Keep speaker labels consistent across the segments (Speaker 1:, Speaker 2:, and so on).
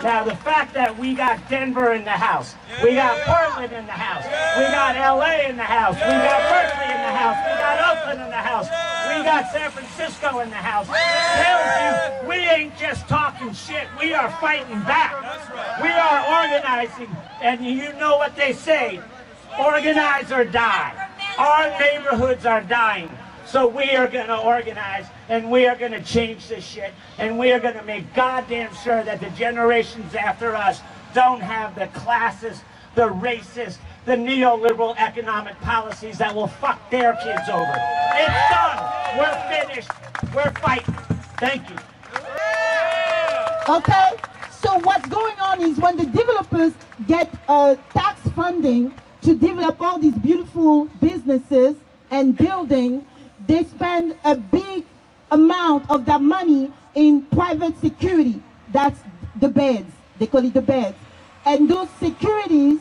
Speaker 1: Now, the fact that we got Denver in the house, we got Portland in the house, we got LA in the house, we got Berkeley in the house, we got Oakland in the house, we got San Francisco in the house, tells you we ain't just talking shit, we are fighting back. We are organizing, and you know what they say, organize or die. Our neighborhoods are dying. So we are going to organize, and we are going to change this shit, and we are going to make goddamn sure that the generations after us don't have the classist, the racist, the neoliberal economic policies that will fuck their kids over. It's done. We're finished. We're fighting. Thank you.
Speaker 2: Okay, so what's going on is when the developers get tax funding to develop all these beautiful businesses and buildings, they spend a big amount of that money in private security. That's the beds. They call it the beds. And those securities,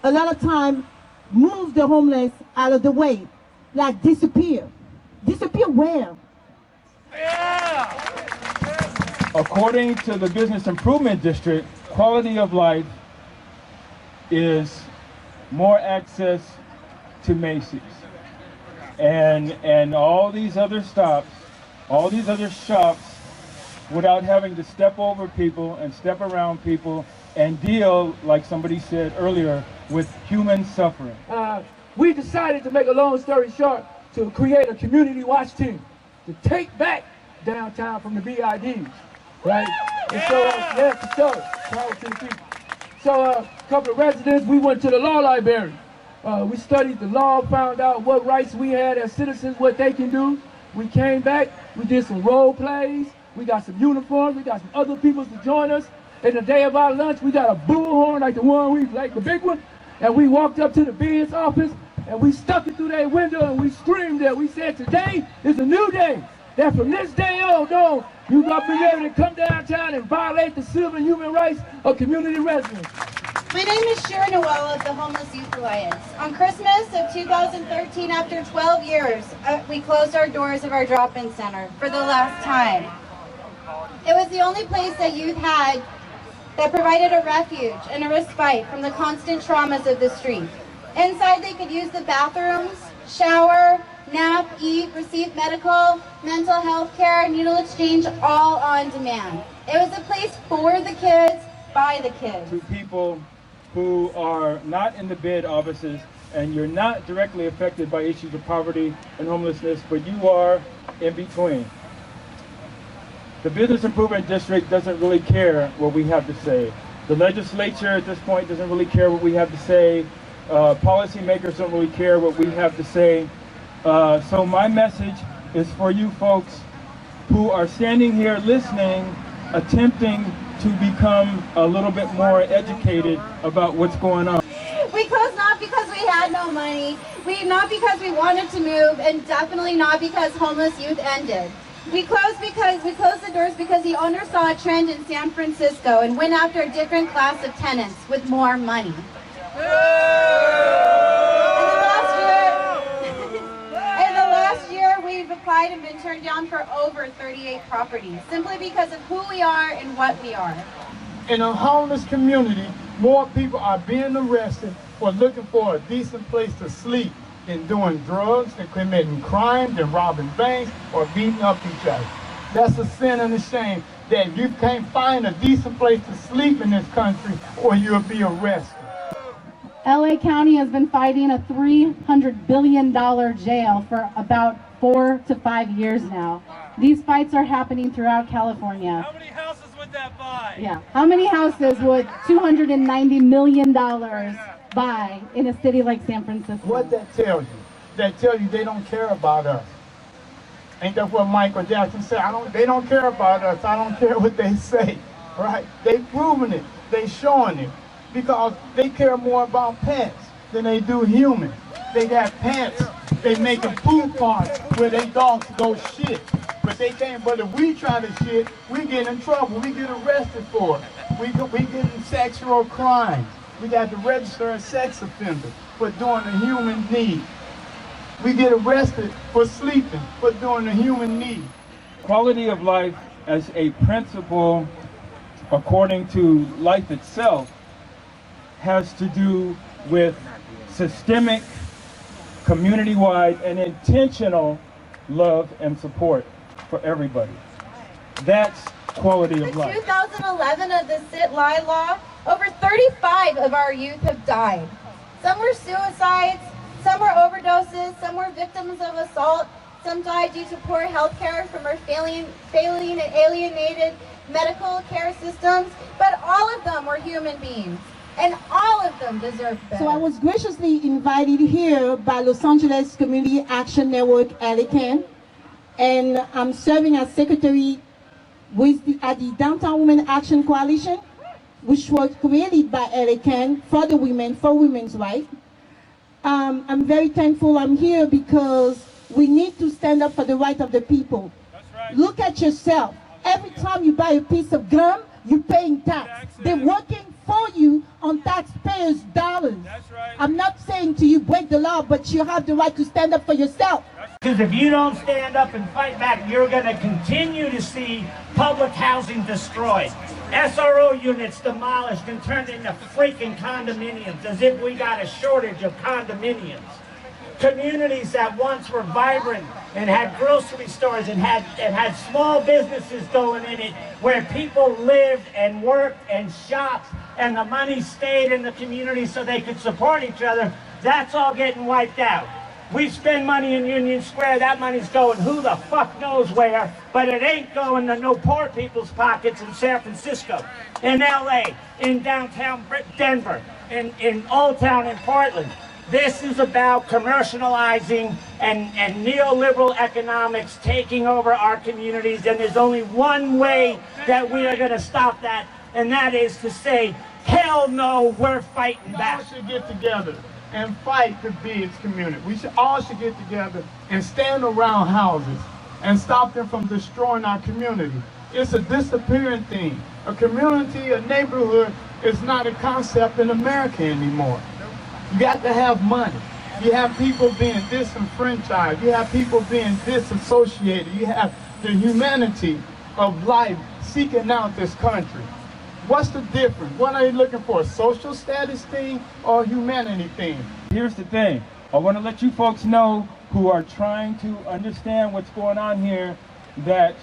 Speaker 2: a lot of time, move the homeless out of the way. Like disappear. Disappear where?
Speaker 3: Yeah. According to the Business Improvement District, quality of life is more access to Macy's. And all these other stops, all these other shops, without having to step over people and step around people and deal, like somebody said earlier, with human suffering.
Speaker 4: We decided, to make a long story short, to create a community watch team to take back downtown from the BIDs, right? And so, yeah, for sure, power to the people. So a couple of residents, we went to the law library. We studied the law, found out what rights we had as citizens, what they can do. We came back, we did some role plays, we got some uniforms, we got some other people to join us. And the day of our lunch, we got a bullhorn like the big one, and we walked up to the Ben's office, and we stuck it through their window, and we screamed there. We said, today is a new day, that from this day on, you're going to be able to come downtown and violate the civil and human rights of community residents.
Speaker 5: My name is Sharon Noel of the Homeless Youth Alliance. On Christmas of 2013, after 12 years, we closed our doors of our drop-in center for the last time. It was the only place that youth had that provided a refuge and a respite from the constant traumas of the street. Inside, they could use the bathrooms, shower, nap, eat, receive medical, mental health care, needle exchange, all on demand. It was a place for the kids, by the kids.
Speaker 3: To people who are not in the bed offices, and you're not directly affected by issues of poverty and homelessness, but you are in between. The Business Improvement District doesn't really care what we have to say. The legislature at this point doesn't really care what we have to say. Policymakers don't really care what we have to say. So my message is for you folks who are standing here listening, attempting to become a little bit more educated about what's going on.
Speaker 5: We closed not because we had no money, not because we wanted to move, and definitely not because homeless youth ended. We closed the doors because the owner saw a trend in San Francisco and went after a different class of tenants with more money. In the last year, we've applied and been turned down for over 38 properties, simply because of who we are and what we are.
Speaker 6: In a homeless community, more people are being arrested for looking for a decent place to sleep than doing drugs and committing crimes and robbing banks or beating up each other. That's a sin and a shame that you can't find a decent place to sleep in this country or you'll be arrested.
Speaker 7: LA County has been fighting a $300 billion jail for about 4 to 5 years now. These fights are happening throughout California.
Speaker 8: How many houses would that buy?
Speaker 7: Yeah. How many houses would $290 million buy in a city like San Francisco?
Speaker 6: What that tells you? That tells you they don't care about us. Ain't that what Michael Jackson said? They don't care about us. I don't care what they say, right? They proving it. They showing it. Because they care more about pets than they do humans. They got pets. They making food parks where they dogs go shit. But they can't. But if we try to shit, we get in trouble. We get arrested for it. We get in sexual crimes. We got to register as sex offenders for doing a human need. We get arrested for sleeping, for doing a human need.
Speaker 3: Quality of life as a principle according to life itself, has to do with systemic, community-wide, and intentional love and support for everybody. That's quality of life.
Speaker 5: In 2011 of the Sit-Lie law, over 35 of our youth have died. Some were suicides, some were overdoses, some were victims of assault, some died due to poor health care from our failing and alienated medical care systems, but all of them were human beings, and all of them deserve better.
Speaker 2: So I was graciously invited here by Los Angeles Community Action Network, LACAN, and I'm serving as secretary at the Downtown Women Action Coalition, which was created by LACAN for the women, for women's rights. I'm very thankful I'm here because we need to stand up for the right of the people.
Speaker 3: That's right.
Speaker 2: Look at yourself. Every time you buy a piece of gum, you're paying tax. They're working for you on taxpayers' dollars.
Speaker 3: That's right.
Speaker 2: I'm not saying to you break the law, but you have the right to stand up for yourself.
Speaker 1: Because if you don't stand up and fight back, you're going to continue to see public housing destroyed, SRO units demolished and turned into freaking condominiums, as if we got a shortage of condominiums. Communities that once were vibrant and had grocery stores and had small businesses going in it, where people lived and worked and shopped, and the money stayed in the community so they could support each other, that's all getting wiped out. We spend money in Union Square, that money's going who the fuck knows where, but it ain't going to no poor people's pockets in San Francisco, in LA, in downtown Denver, in Old Town in Portland. This is about commercializing and neoliberal economics taking over our communities, and there's only one way that we are going to stop that, and that is to say, hell no, we're fighting back.
Speaker 6: We all should get together and fight to be its community. We all should get together and stand around houses and stop them from destroying our community. It's a disappearing thing. A community, a neighborhood is not a concept in America anymore. You got to have money. You have people being disenfranchised. You have people being disassociated. You have the humanity of life seeking out this country. What's the difference? What are you looking for? A social status thing or a humanity thing?
Speaker 3: Here's the thing. I want to let you folks know who are trying to understand what's going on here, that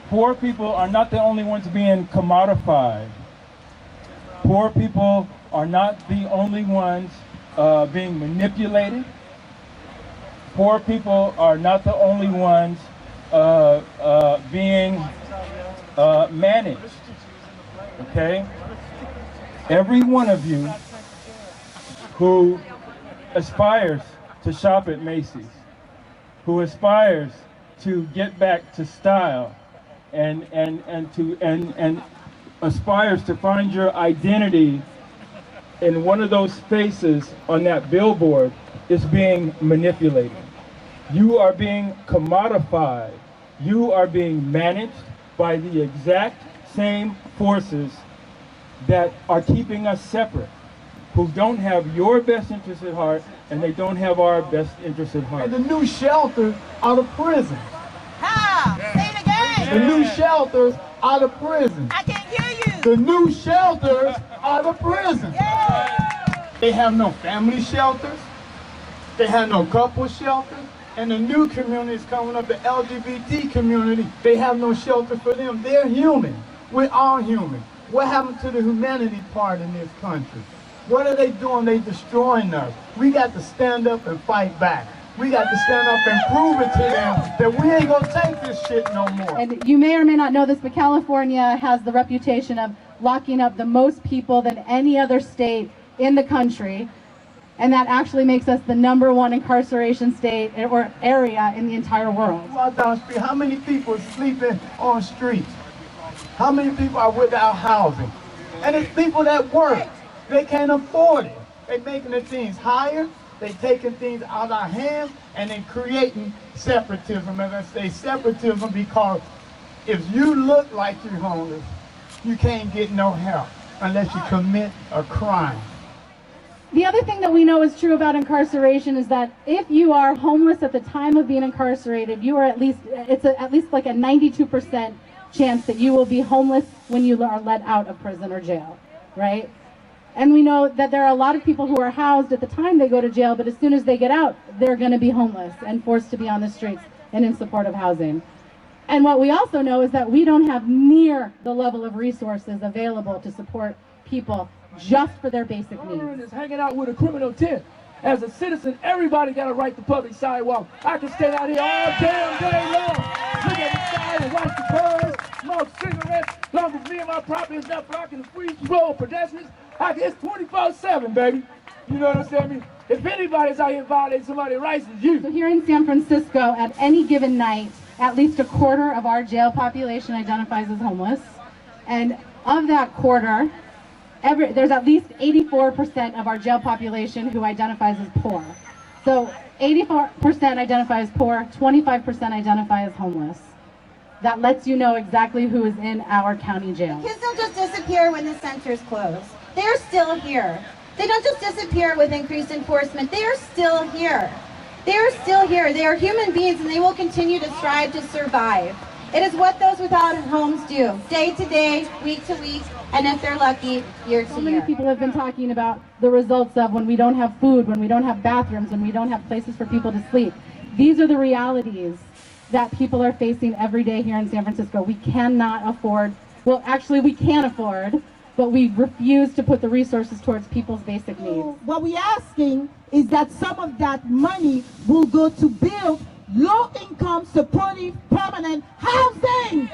Speaker 3: poor people are not the only ones being commodified. Poor people are not the only ones being manipulated. Poor people are not the only ones being managed. Okay? Every one of you who aspires to shop at Macy's, who aspires to get back to style and aspires to find your identity in one of those spaces on that billboard, is being manipulated. You are being commodified. You are being managed by the exact same forces that are keeping us separate, who don't have your best interest at heart, and they don't have our best interest at heart.
Speaker 6: And the new shelters out of prison.
Speaker 2: Say it again.
Speaker 6: The new shelters out of prison.
Speaker 2: I can't hear you.
Speaker 6: The new shelters out of prison. They have no family shelters. They have no couple shelters. And the new communities coming up, the LGBT community, they have no shelter for them. They're human. We're all human. What happened to the humanity part in this country? What are they doing? They're destroying us. We got to stand up and fight back. We got to stand up and prove it to them that we ain't gonna take this shit no more.
Speaker 7: And you may or may not know this, but California has the reputation of locking up the most people than any other state in the country. And that actually makes us the #1 incarceration state or area in the entire world.
Speaker 6: Out down the street, how many people are sleeping on streets? How many people are without housing? And it's people that work. They can't afford it. They're making the things higher. They're taking things out of our hands, and they're creating separatism. And I say separatism because if you look like you're homeless, you can't get no help unless you commit a crime.
Speaker 7: The other thing that we know is true about incarceration is that if you are homeless at the time of being incarcerated, you are at least like a 92% chance that you will be homeless when you are let out of prison or jail, right? And we know that there are a lot of people who are housed at the time they go to jail, but as soon as they get out, they're going to be homeless and forced to be on the streets and in supportive housing. And what we also know is that we don't have near the level of resources available to support people just for their basic needs.
Speaker 4: Is hanging out with a criminal tent. As a citizen, everybody got a right to public sidewalk. I can stay out here all damn day long, look at the side and watch the birds, smoke cigarettes, as long as me and my property is not blocking the free flow of pedestrians. It's 24/7, baby. You know what I'm saying? If anybody's out here violating somebody's rights, it's you.
Speaker 7: So here in San Francisco, at any given night, at least a quarter of our jail population identifies as homeless. And of that quarter, there's at least 84% of our jail population who identifies as poor. So 84% identify as poor, 25% identify as homeless. That lets you know exactly who is in our county jail.
Speaker 5: Kids don't just disappear when the centers close. They're still here. They don't just disappear with increased enforcement. They are still here. They are still here. They are human beings and they will continue to strive to survive. It is what those without homes do, day to day, week to week, and if they're lucky, year to year.
Speaker 7: So many people have been talking about the results of when we don't have food, when we don't have bathrooms, when we don't have places for people to sleep. These are the realities that people are facing every day here in San Francisco. We cannot afford, well, actually we can afford, but we refuse to put the resources towards people's basic needs.
Speaker 2: What we're asking is that some of that money will go to build low-income, supportive, permanent housing.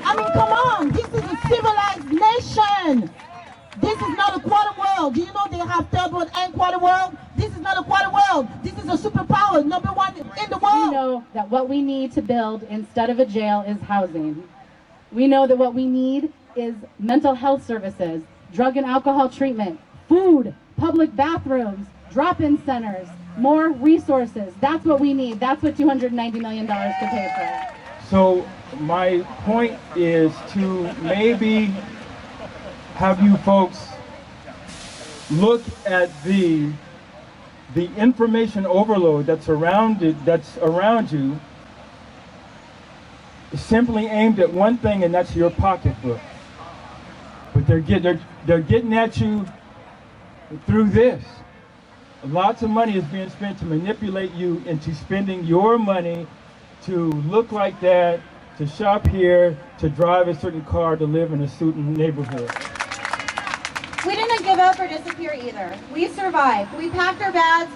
Speaker 2: I mean, come on, this is a civilized nation. This is not a quarter world. Do you know they have third world and quarter world? This is not a quarter world. This is a superpower, #1 in the world.
Speaker 7: We know that what we need to build instead of a jail is housing. We know that what we need is mental health services, drug and alcohol treatment, food, public bathrooms, drop-in centers, more resources. That's what we need. That's what $290 million could pay for.
Speaker 3: So my point is to maybe have you folks look at the information overload that's around you, simply aimed at one thing, and that's your pocketbook. But they're getting at you through this. Lots of money is being spent to manipulate you into spending your money to look like that, to shop here, to drive a certain car, to live in a certain neighborhood.
Speaker 5: We didn't give up or disappear either. We survived. We packed our bags,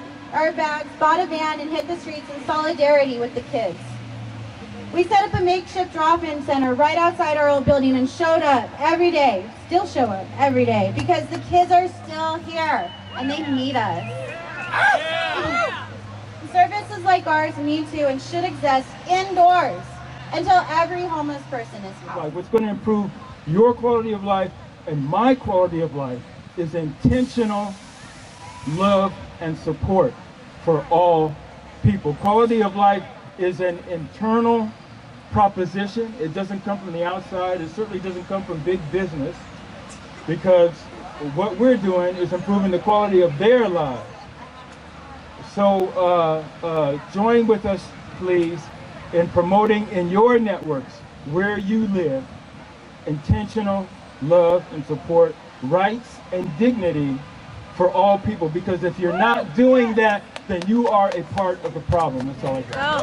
Speaker 5: bought a van, and hit the streets in solidarity with the kids. We set up a makeshift drop-in center right outside our old building and showed up every day, still show up every day, because the kids are still here and they need us. Services like ours need to and should exist indoors until every homeless person is housed.
Speaker 3: What's going to improve your quality of life and my quality of life is intentional love and support for all people. Quality of life is an internal proposition. It doesn't come from the outside. It certainly doesn't come from big business, because what we're doing is improving the quality of their lives. So join with us, please, in promoting in your networks where you live intentional love and support, rights and dignity for all people, because if you're not doing that, then you are a part of the problem. That's all I got.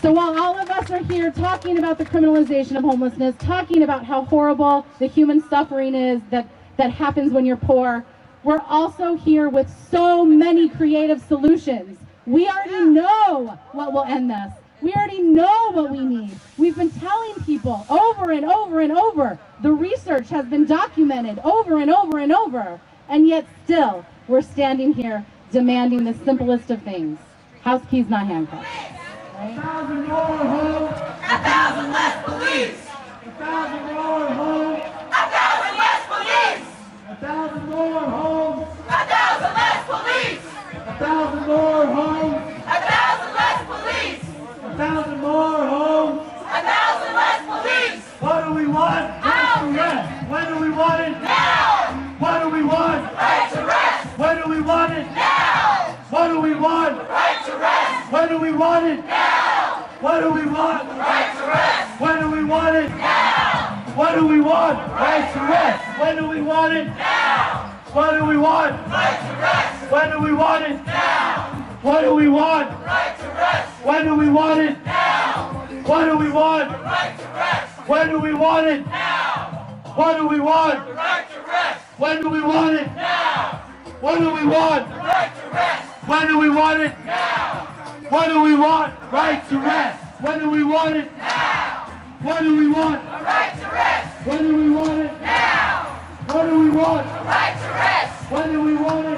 Speaker 7: So while all of us are here talking about the criminalization of homelessness, talking about how horrible the human suffering is that happens when you're poor, we're also here with so many creative solutions. We already know what will end this. We already know what we need. We've been telling people over and over and over. The research has been documented over and over and over. And yet still, we're standing here demanding the simplest of things. House keys, not handcuffs. Right?
Speaker 9: 1,000 more homes. 1,000 less police. 1,000 more homes. 1,000 less police. 1,000 more homes. 1,000 less police. 1,000 more homes. 1,000 less police. 1,000 more homes. 1,000 less police. What do we want? Right to rest. When do we want it? Now. What do we want? Right to rest. When do we want it? Now. What do we want? Right to rest. When do we want it? Now. What do we want? Right to rest. When do we want it? Now. What do we want? Right to rest. When do we want it? Now. What do we want? Right to rest. When do we want it? Now. What do we want? Right to rest. When do we want it? Now. What do we want? Right to rest. When do we want it? Now. What do we want? The right to rest. When do we want it? Now. What do we want? The right to rest. When do we want it? Now. What do we want? Right to rest. When do we want it? Now. What do we want? The right to rest. When do we want it? Now. What do we want? The right to rest. When do we want it?